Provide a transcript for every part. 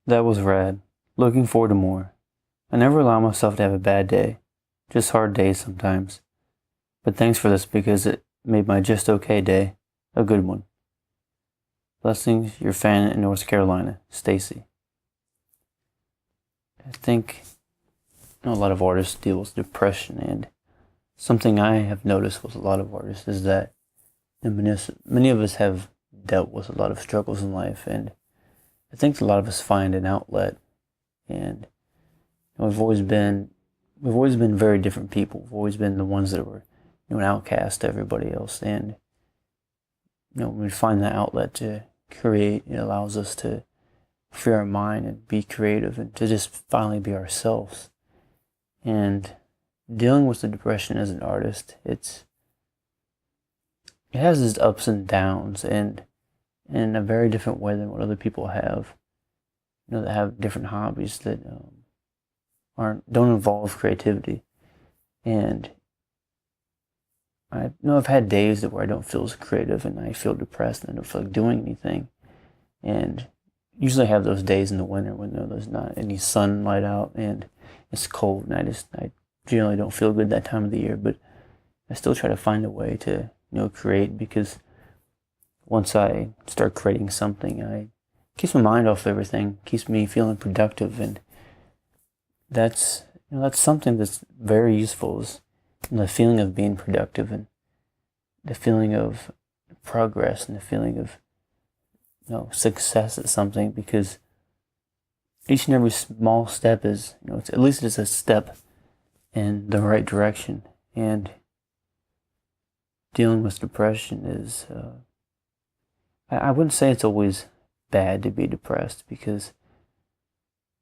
That was rad. Looking forward to more. I never allow myself to have a bad day. Just hard days sometimes. But thanks for this because it made my just okay day a good one. Blessings, your fan in North Carolina, Stacy. I think a lot of artists deal with depression, and something I have noticed with a lot of artists is that many of us have dealt with a lot of struggles in life, and I think a lot of us find an outlet. And we've always been very different people. We've always been the ones that were an outcast to everybody else, and when we find that outlet to create, it allows us to free our mind and be creative and to just finally be ourselves. And dealing with the depression as an artist, it has its ups and downs, and in a very different way than what other people have. That have different hobbies that don't involve creativity. And I've had days where I don't feel as creative and I feel depressed and I don't feel like doing anything. And usually I have those days in the winter when there's not any sunlight out and it's cold, and I generally don't feel good that time of the year, but I still try to find a way to create, because once I start creating something, it keeps my mind off everything, keeps me feeling productive, and that's something that's very useful, is the feeling of being productive and the feeling of progress and the feeling of success at something, because each and every small step is, at least it's a step in the right direction. And dealing with depression is, I wouldn't say it's always bad to be depressed, because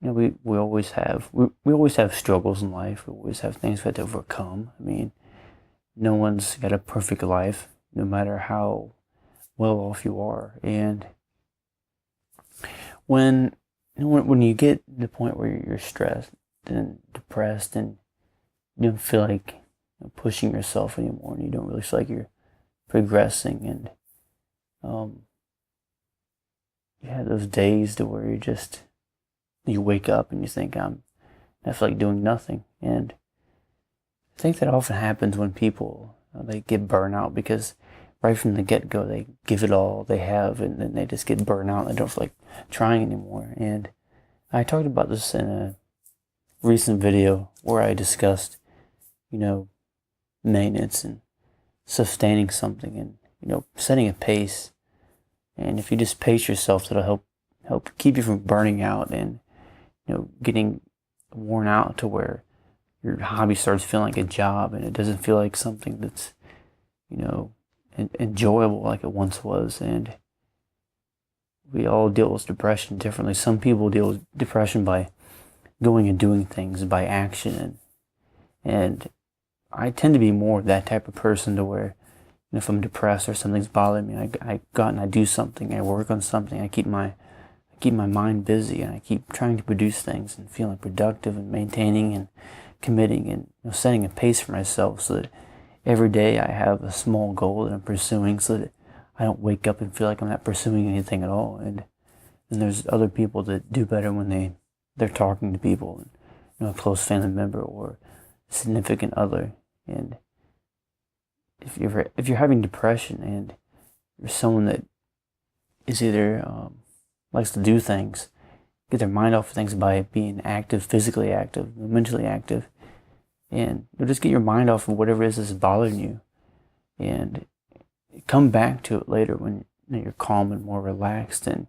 we always have struggles in life. We always have things we have to overcome. I mean, no one's got a perfect life, no matter how well off you are. And when you get to the point where you're stressed and depressed and you don't feel like pushing yourself anymore, and you don't really feel like you're progressing, and you have those days to where you wake up and you think, I feel like doing nothing. And I think that often happens when people they get burnt out, because right from the get-go they give it all they have, and then they just get burnt out and they don't feel like trying anymore. And I talked about this in a recent video where I discussed maintenance and sustaining something, and setting a pace. And if you just pace yourself, that'll help keep you from burning out and getting worn out to where your hobby starts feeling like a job, and it doesn't feel like something that's enjoyable like it once was. And we all deal with depression differently. Some people deal with depression by going and doing things, by action, and I tend to be more that type of person, to where if I'm depressed or something's bothering me, I go out and I do something, I work on something, I keep my mind busy, and I keep trying to produce things and feeling productive and maintaining and committing and setting a pace for myself, so that every day I have a small goal that I'm pursuing, so that I don't wake up and feel like I'm not pursuing anything at all. And there's other people that do better when they're talking to people, a close family member or a significant other. And if you're having depression and you're someone that is either likes to do things, get their mind off of things by being active, physically active, mentally active, and just get your mind off of whatever it is that's bothering you, and come back to it later when you're calm and more relaxed and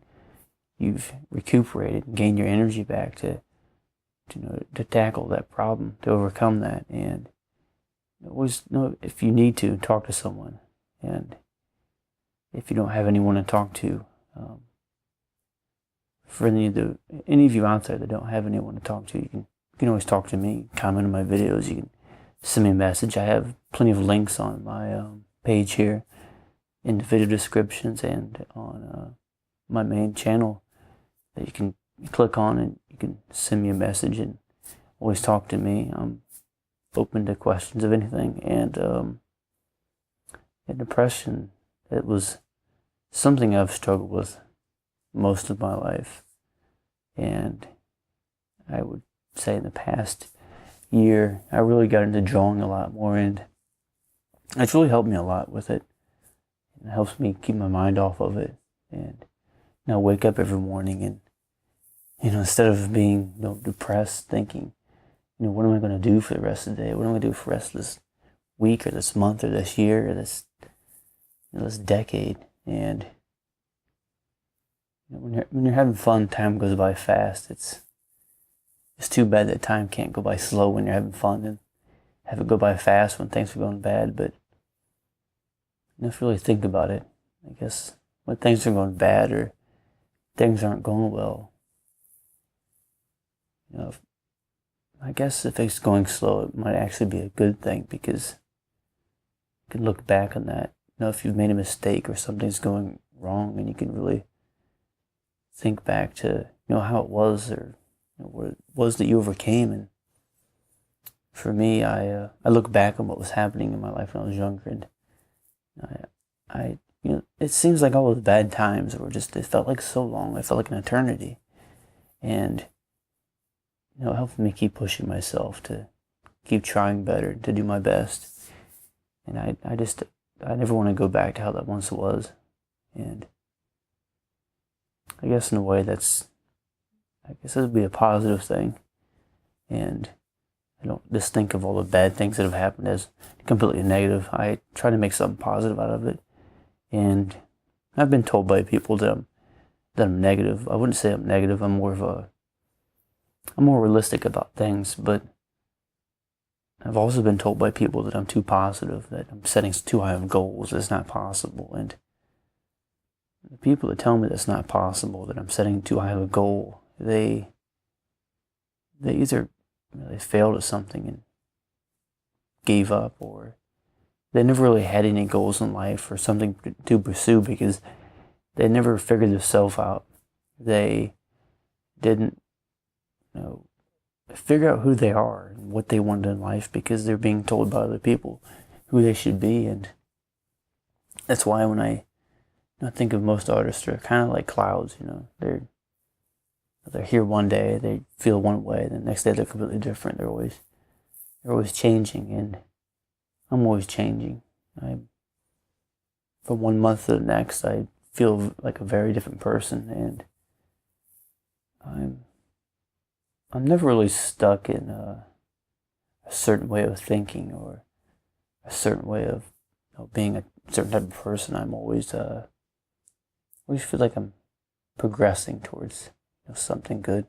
you've recuperated and gained your energy back to tackle that problem, to overcome that. And always know, if you need to, talk to someone. And if you don't have anyone to talk to, for any of you out there that don't have anyone to talk to, you can always talk to me, comment on my videos, you can send me a message. I have plenty of links on my page here in the video descriptions and on my main channel that you can click on, and you can send me a message and always talk to me. I'm open to questions of anything. And depression, it was something I've struggled with most of my life. And I would say in the past year, I really got into drawing a lot more, and it's really helped me a lot with it. It helps me keep my mind off of it, and wake up every morning and, instead of being, depressed, thinking, what am I going to do for the rest of the day? What am I going to do for the rest of this week or this month or this year or this decade? And when you're having fun, time goes by fast. It's too bad that time can't go by slow when you're having fun, and have it go by fast when things are going bad. But if you really think about it, I guess when things are going bad or things aren't going well, I guess if it's going slow, it might actually be a good thing, because you can look back on that. If you've made a mistake or something's going wrong, and you can really think back to how it was, or what it was that you overcame. And for me, I look back on what was happening in my life when I was younger, and I it seems like all those bad times were just, it felt like so long. It felt like an eternity, and it helped me keep pushing myself to keep trying better, to do my best. And I never want to go back to how that once was. And I guess in a way it would be a positive thing. And I don't just think of all the bad things that have happened as completely negative. I try to make something positive out of it. And I've been told by people that I'm negative. I wouldn't say I'm negative. I'm more realistic about things, but I've also been told by people that I'm too positive, that I'm setting too high of goals. It's not possible. And the people that tell me that's not possible, that I'm setting too high of a goal, they either they failed at something and gave up, or they never really had any goals in life or something to pursue, because they never figured themselves out. They didn't figure out who they are and what they wanted in life, because they're being told by other people who they should be. And that's why when I think of most artists, they're kind of like clouds. They're here one day, they feel one way, the next day they're completely different. They're always changing, and I'm always changing. From one month to the next, I feel like a very different person, and I'm never really stuck in a certain way of thinking, or a certain way of being a certain type of person. I'm always feel like I'm progressing towards something good.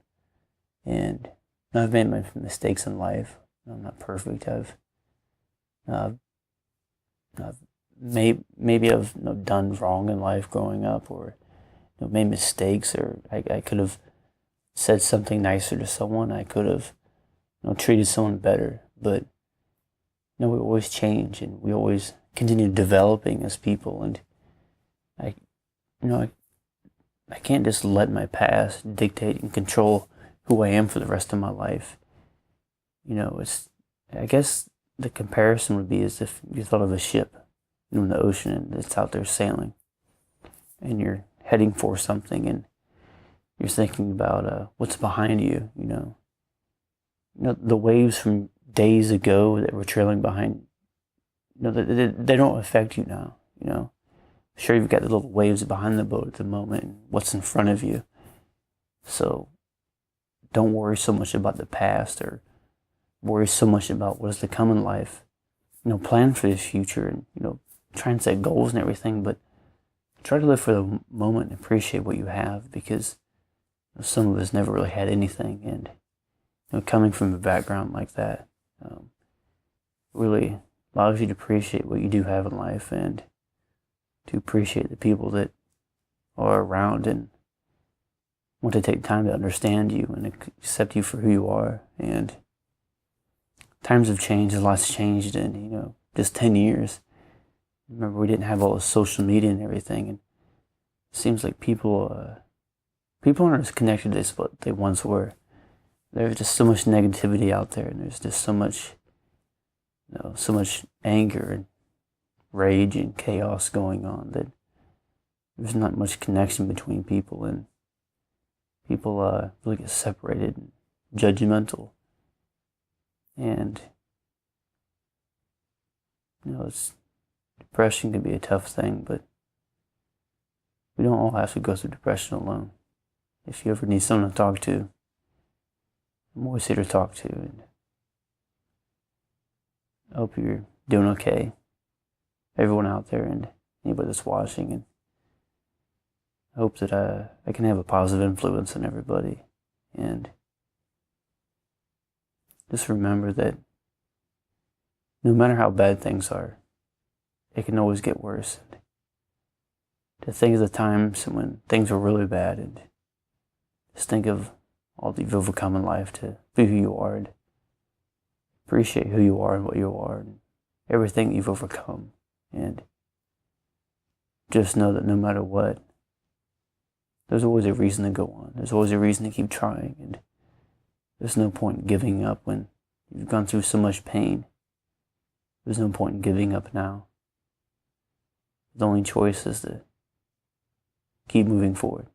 And I've made my mistakes in life. I'm not perfect. I've done wrong in life growing up, or made mistakes, or I could have said something nicer to someone. I could have treated someone better. But we always change, and we always continue developing as people. And I can't just let my past dictate and control who I am for the rest of my life. I guess the comparison would be as if you thought of a ship in the ocean, and it's out there sailing, and you're heading for something, and you're thinking about what's behind you. The waves from days ago that were trailing behind. They don't affect you now. Sure, you've got the little waves behind the boat at the moment, and what's in front of you. So don't worry so much about the past, or worry so much about what is to come in life. Plan for the future, and try and set goals and everything, but try to live for the moment and appreciate what you have, because some of us never really had anything. And coming from a background like that really allows you to appreciate what you do have in life, and to appreciate the people that are around and want to take time to understand you and accept you for who you are. And times have changed, a lot's changed in just 10 years. Remember, we didn't have all the social media and everything, and it seems like people aren't as connected as what they once were. There's just so much negativity out there, and there's just so much anger and rage and chaos going on, that there's not much connection between people. And people really get separated and judgmental. And, depression can be a tough thing, but we don't all have to go through depression alone. If you ever need someone to talk to, I'm always here to talk to. And I hope you're doing okay. Everyone out there and anybody that's watching. And I hope that I can have a positive influence on everybody. And just remember that no matter how bad things are, it can always get worse. And to think of the times when things were really bad, and just think of all that you've overcome in life to be who you are, and appreciate who you are and what you are, and everything you've overcome. And just know that no matter what, there's always a reason to go on. There's always a reason to keep trying. And there's no point in giving up when you've gone through so much pain. There's no point in giving up now. The only choice is to keep moving forward.